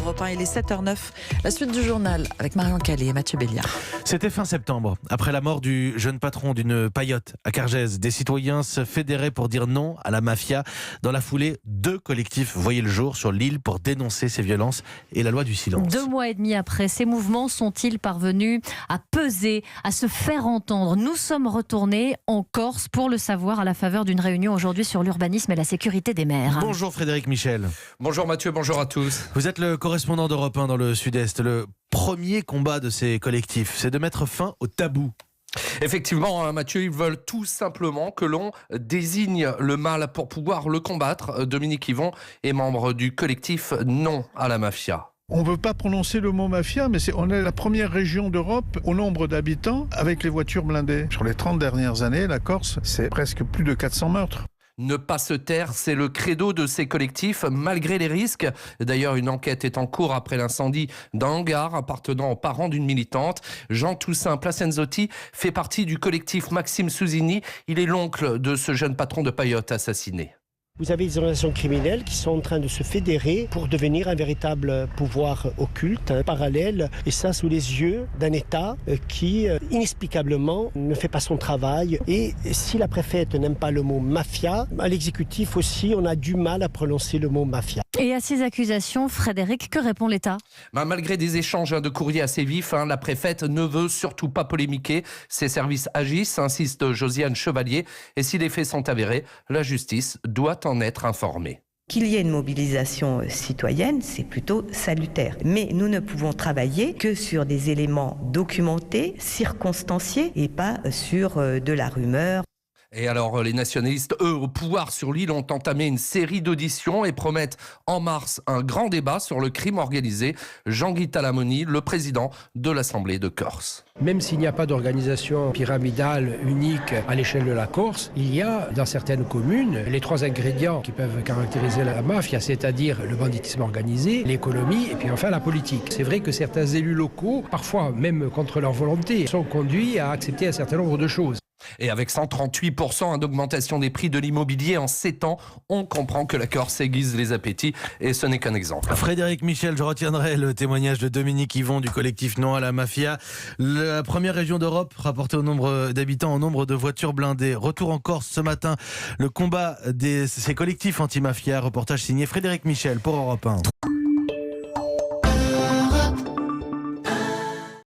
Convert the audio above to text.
Europe 1, il est 7h09. La suite du journal avec Marion Calais et Mathieu Béliard. C'était fin septembre. Après la mort du jeune patron d'une paillote à Cargèse, des citoyens se fédéraient pour dire non à la mafia. Dans la foulée, 2 collectifs voyaient le jour sur l'île pour dénoncer ces violences et la loi du silence. 2 mois et demi après, ces mouvements sont-ils parvenus à peser, à se faire entendre? Nous sommes retournés en Corse pour le savoir à la faveur d'une réunion aujourd'hui sur l'urbanisme et la sécurité des maires. Bonjour Frédéric Michel. Bonjour Mathieu, bonjour à tous. Vous êtes le correspondant d'Europe 1 dans le Sud-Est. Le premier combat de ces collectifs, c'est de mettre fin au tabou. Effectivement, Mathieu, ils veulent tout simplement que l'on désigne le mal pour pouvoir le combattre. Dominique Yvon est membre du collectif Non à la Mafia. On ne veut pas prononcer le mot mafia, mais on est la première région d'Europe au nombre d'habitants avec les voitures blindées. Sur les 30 dernières années, la Corse, c'est presque plus de 400 meurtres. Ne pas se taire, c'est le credo de ces collectifs, malgré les risques. D'ailleurs, une enquête est en cours après l'incendie d'un hangar appartenant aux parents d'une militante. Jean-Toussaint Placenzotti fait partie du collectif Maxime Souzini. Il est l'oncle de ce jeune patron de paillote assassiné. Vous avez des organisations criminelles qui sont en train de se fédérer pour devenir un véritable pouvoir occulte, parallèle, et ça sous les yeux d'un État qui, inexplicablement, ne fait pas son travail. Et si la préfète n'aime pas le mot mafia, à l'exécutif aussi, on a du mal à prononcer le mot mafia. Et à ces accusations, Frédéric, que répond l'État ? Malgré des échanges de courriers assez vifs, la préfète ne veut surtout pas polémiquer. Ses services agissent, insiste Josiane Chevalier. Et si les faits sont avérés, la justice doit en être informée. Qu'il y ait une mobilisation citoyenne, c'est plutôt salutaire. Mais nous ne pouvons travailler que sur des éléments documentés, circonstanciés, et pas sur de la rumeur. Et alors, les nationalistes, eux, au pouvoir sur l'île, ont entamé une série d'auditions et promettent en mars un grand débat sur le crime organisé. Jean-Guy Talamoni, le président de l'Assemblée de Corse. Même s'il n'y a pas d'organisation pyramidale unique à l'échelle de la Corse, il y a dans certaines communes les 3 ingrédients qui peuvent caractériser la mafia, c'est-à-dire le banditisme organisé, l'économie et puis enfin la politique. C'est vrai que certains élus locaux, parfois même contre leur volonté, sont conduits à accepter un certain nombre de choses. Et avec 138% d'augmentation des prix de l'immobilier en 7 ans, on comprend que la Corse aiguise les appétits et ce n'est qu'un exemple. Frédéric Michel, je retiendrai le témoignage de Dominique Yvon du collectif Non à la Mafia. La première région d'Europe rapportée au nombre d'habitants, au nombre de voitures blindées. Retour en Corse ce matin, le combat de ces collectifs anti-mafia. Reportage signé Frédéric Michel pour Europe 1.